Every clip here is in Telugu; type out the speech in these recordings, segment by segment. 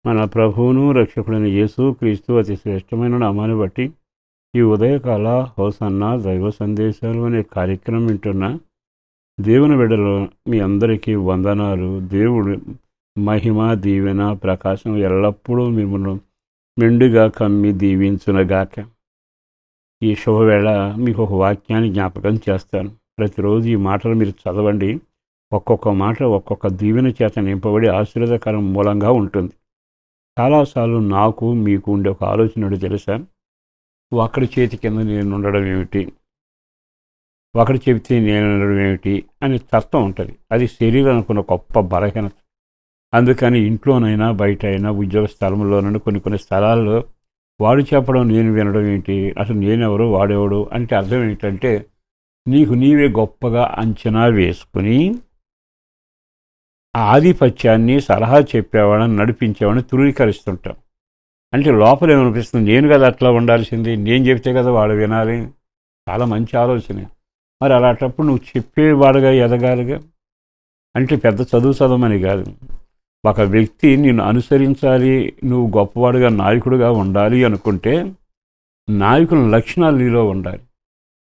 మన ప్రభువును రక్షకుడైన యేసు క్రీస్తు అతి శ్రేష్టమైన నామాన్ని బట్టి ఈ ఉదయకాల హోసన్న దైవ సందేశాలు అనే కార్యక్రమం వింటున్న దేవుని బిడ్డలు మీ అందరికీ వందనాలు. దేవుడు మహిమ దీవెన ప్రకాశం ఎల్లప్పుడూ మిమ్మల్ని మెండుగా కమ్మి దీవించునగాక. ఈ శుభవేళ మీకు ఒక వాక్యాన్ని జ్ఞాపకం చేస్తాను. ప్రతిరోజు ఈ మాటలు మీరు చదవండి. ఒక్కొక్క మాట ఒక్కొక్క దీవెన చేత నింపబడి ఆశీర్వాదకరం మూలంగా ఉంటుంది. చాలాసార్లు నాకు మీకు ఉండే ఒక ఆలోచన తెలుసా, ఒకరి చేతి కింద నేను ఉండడం ఏమిటి, ఒకటి చెబితే నేను ఉండడం ఏమిటి అనే తత్వం ఉంటుంది. అది శరీరానికి ఉన్న గొప్ప బలహీనత. అందుకని ఇంట్లోనైనా బయట అయినా ఉద్యోగ స్థలంలోనైనా కొన్ని స్థలాల్లో వాడు చెప్పడం నేను వినడం ఏంటి, అసలు నేనెవరు వాడెవడు అంటే అర్థం ఏంటంటే నీకు నీవే గొప్పగా అంచనా వేసుకుని ఆధిపత్యాన్ని సలహా చెప్పేవాడని నడిపించేవాడిని ధృవీకరిస్తుంటాం. అంటే లోపల ఏమనిపిస్తుంది, నేను కదా అట్లా ఉండాల్సింది, నేను చెప్తే కదా వాడు వినాలి. చాలా మంచి ఆలోచన. మరి అలాంటప్పుడు నువ్వు చెప్పేవాడుగా ఎదగాలిగా. అంటే పెద్ద చదవమని కాదు, ఒక వ్యక్తి నిన్ను అనుసరించాలి, నువ్వు గొప్పవాడుగా నాయకుడిగా ఉండాలి అనుకుంటే నాయకుల లక్షణాలు నీలో ఉండాలి.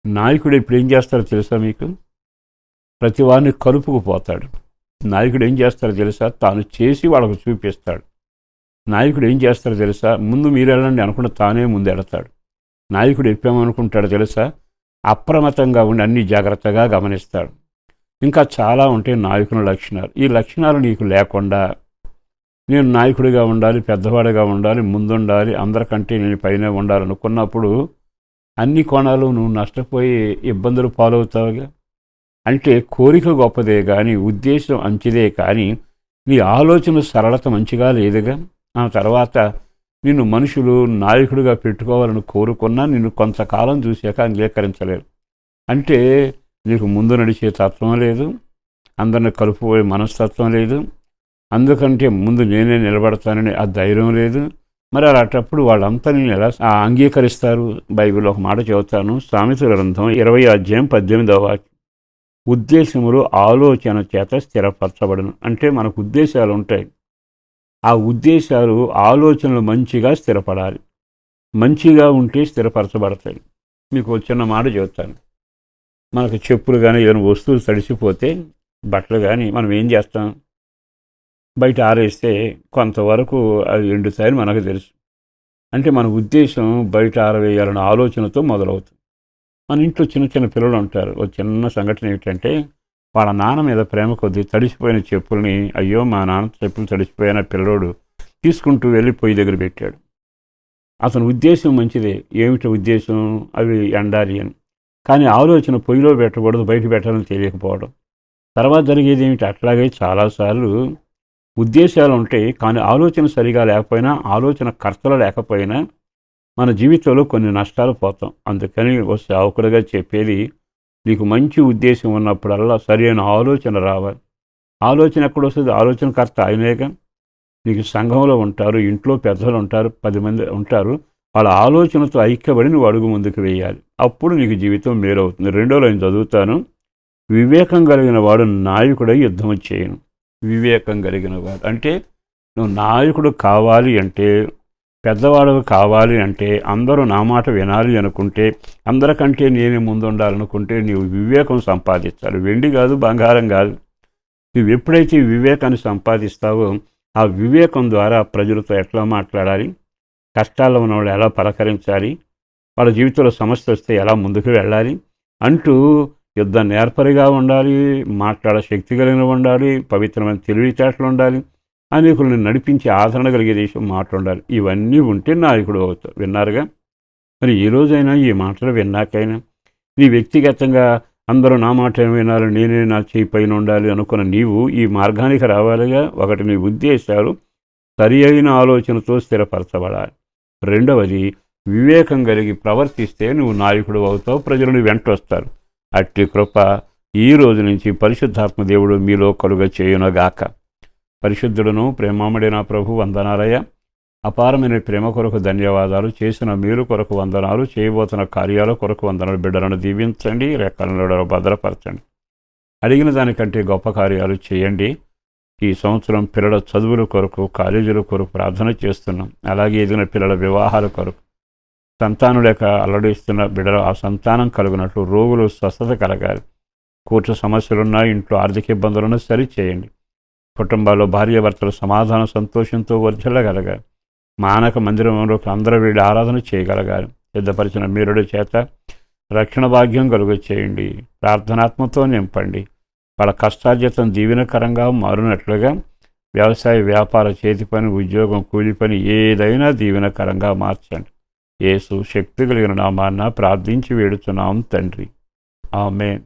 నాయకుడు ఇప్పుడు ఏం చేస్తారో తెలుసా మీకు? ప్రతి వారిని కలుపుకుపోతాడు. నాయకుడు ఏం చేస్తారో తెలుసా? తాను చేసి వాళ్ళకు చూపిస్తాడు. నాయకుడు ఏం చేస్తారో తెలుసా? ముందు మీరు వెళ్ళండి అనుకుంటే తానే ముందు వెళతాడు. నాయకుడు ఎప్పామనుకుంటాడు తెలుసా? అప్రమత్తంగా ఉండి అన్ని జాగ్రత్తగా గమనిస్తాడు. ఇంకా చాలా ఉంటాయి నాయకుల లక్షణాలు. ఈ లక్షణాలు నీకు లేకుండా నేను నాయకుడిగా ఉండాలి, పెద్దవాడిగా ఉండాలి, ముందుండాలి, అందరికంటే నేను పైన ఉండాలనుకున్నప్పుడు అన్ని కోణాలు నువ్వు నష్టపోయి ఇబ్బందులు పాలవుతావుగా. అంటే కోరిక గొప్పదే కానీ ఉద్దేశం మంచిదే కానీ నీ ఆలోచన సరళత మంచిగా లేదుగా. ఆ తర్వాత నిన్ను మనుషులు నాయకుడిగా పెట్టుకోవాలని కోరుకున్నా నిన్ను కొంతకాలం చూశాక అంగీకరించలేరు. అంటే నీకు ముందు నడిచే తత్వం లేదు, అందరిని కలుపుపోయే మనస్తత్వం లేదు, అందుకంటే ముందు నేనే నిలబడతానని ఆ ధైర్యం లేదు. మరి అలాంటప్పుడు వాళ్ళంతా నేను ఎలా అంగీకరిస్తారు? బైబిల్లో ఒక మాట చెబుతాను. సామెతల గ్రంథం 20 అధ్యాయం 18వ వాక్యం. ఉద్దేశములు ఆలోచన చేత స్థిరపరచబడను. అంటే మనకు ఉద్దేశాలు ఉంటాయి. ఆ ఉద్దేశాలు ఆలోచనలు మంచిగా స్థిరపడాలి. మంచిగా ఉంటే స్థిరపరచబడతాయి. మీకు చిన్న మాట చెబుతాను. మనకు చెప్పులు కానీ ఏదైనా వస్తువులు తడిసిపోతే, బట్టలు కానీ మనం ఏం చేస్తాం? బయట ఆరేస్తే కొంతవరకు అవి ఎండుతాయని మనకు తెలుసు. అంటే మన ఉద్దేశం బయట ఆరవేయాలన్న ఆలోచనతో మొదలవుతుంది. మన ఇంట్లో చిన్న పిల్లలు ఉంటారు. ఒక చిన్న సంఘటన ఏమిటంటే, వాళ్ళ నాన్న మీద ప్రేమ కొద్దీ తడిసిపోయిన చెప్పుల్ని, అయ్యో మా నాన్న చెప్పులు తడిసిపోయిన పిల్లోడు తీసుకుంటూ వెళ్ళి పొయ్యి దగ్గర పెట్టాడు. అతని ఉద్దేశం మంచిదే. ఏమిటి ఉద్దేశం? అవి ఎండాలి అని. కానీ ఆలోచన పొయ్యిలో పెట్టకూడదు, బయట పెట్టాలని తెలియకపోవడం. తర్వాత జరిగేది ఏమిటి? అట్లాగే చాలాసార్లు ఉద్దేశాలు ఉంటాయి కానీ ఆలోచన సరిగా లేకపోయినా, ఆలోచన కర్తలు లేకపోయినా మన జీవితంలో కొన్ని నష్టాలు పోతాం. అందుకని ఓ సేవకుడిగా చెప్పేది, నీకు మంచి ఉద్దేశం ఉన్నప్పుడల్లా సరైన ఆలోచన రావాలి. ఆలోచన ఎక్కడొస్తుంది? ఆలోచనకర్త ఆయనేగా. నీకు సంఘంలో ఉంటారు, ఇంట్లో పెద్దలు ఉంటారు, 10 మంది ఉంటారు. వాళ్ళ ఆలోచనతో ఐక్యపడి నువ్వు అడుగు ముందుకు వేయాలి. అప్పుడు నీకు జీవితం మేలవుతుంది. 2వ లైన్ చదువుతాను. వివేకం కలిగిన వాడు నాయకుడై యుద్ధం చేయను. వివేకం కలిగిన వాడు అంటే నువ్వు నాయకుడు కావాలి అంటే, పెద్దవాడు కావాలి అంటే, అందరూ నా మాట వినాలి అనుకుంటే, అందరికంటే నేనే ముందు ఉండాలనుకుంటే నీవు వివేకం సంపాదించాలి. వెండి కాదు, బంగారం కాదు. నువ్వు ఎప్పుడైతే వివేకాన్ని సంపాదిస్తావో ఆ వివేకం ద్వారా ప్రజలతో ఎట్లా మాట్లాడాలి, కష్టాల్లో ఉన్నవాళ్ళు ఎలా పలకరించాలి, వాళ్ళ జీవితంలో సమస్య వస్తే ఎలా ముందుకు వెళ్ళాలి అంటూ యుద్ధ నేర్పరిగా ఉండాలి, మాట్లాడే శక్తి కలిగిన ఉండాలి, పవిత్రమైన తెలివితేటలు ఉండాలి, అనేకులను నడిపించి ఆదరణ కలిగే దేశం మాట ఉండాలి. ఇవన్నీ ఉంటే నాయకుడు అవుతావు. విన్నారుగా. మరి ఈ రోజైనా ఈ మాటలు విన్నాకైనా నీ వ్యక్తిగతంగా అందరూ నా మాట వినాలి, నేనే నా చేయి పైన ఉండాలి అనుకున్న నీవు ఈ మార్గానికి రావాలిగా. ఒకటి, నీ ఉద్దేశాలు సరి అయిన ఆలోచనతో స్థిరపరచబడాలి. 2వది, వివేకం కలిగి ప్రవర్తిస్తే నువ్వు నాయకుడు అవుతావు, ప్రజలను వెంటొస్తారు. అట్టి కృప ఈ రోజు నుంచి పరిశుద్ధాత్మ దేవుడు మీలో కలుగ చేయునగాక. పరిశుద్ధుడును ప్రేమామడి నా ప్రభు, వందనాలయ్య. అపారమైన ప్రేమ కొరకు ధన్యవాదాలు. చేసిన మేలు కొరకు వందనాలు. చేయబోతున్న కార్యాల కొరకు వందనాలు. బిడ్డలను దీవించండి, రెక్కలలో భద్రపరచండి. అడిగిన దానికంటే గొప్ప కార్యాలు చేయండి. ఈ సంవత్సరం పిల్లల చదువుల కొరకు, కాలేజీల కొరకు ప్రార్థన చేస్తున్నాం. అలాగే ఎదిగిన పిల్లల వివాహాల కొరకు, సంతానం లేక అల్లడిస్తున్న బిడ్డలు ఆ సంతానం కలుగునట్లు, రోగులు స్వస్థత కలగాలి. కోర్టు సమస్యలున్నా, ఇంట్లో ఆర్థిక ఇబ్బందులను సరిచేయండి. కుటుంబాల్లో భార్యాభర్తలు సమాధాన సంతోషంతో వర్ధిల్లగలగాలి. మానక మందిరంలోకి అందరూ వీళ్ళు ఆరాధన చేయగలగాలి. సిద్ధపరిచిన మీరుడి చేత రక్షణ భాగ్యం కలుగ చేయండి. ప్రార్థనాత్మతో నింపండి. వాళ్ళ కష్టార్జితం దీవెనకరంగా మారినట్లుగా వ్యవసాయ, వ్యాపార, చేతి పని, ఉద్యోగం, కూలి పని ఏదైనా దీవెనకరంగా మార్చండి. యేసు శక్తి కలిగిన నామాన్న ప్రార్థించి వేడుచున్నాం తండ్రి. ఆమేన్.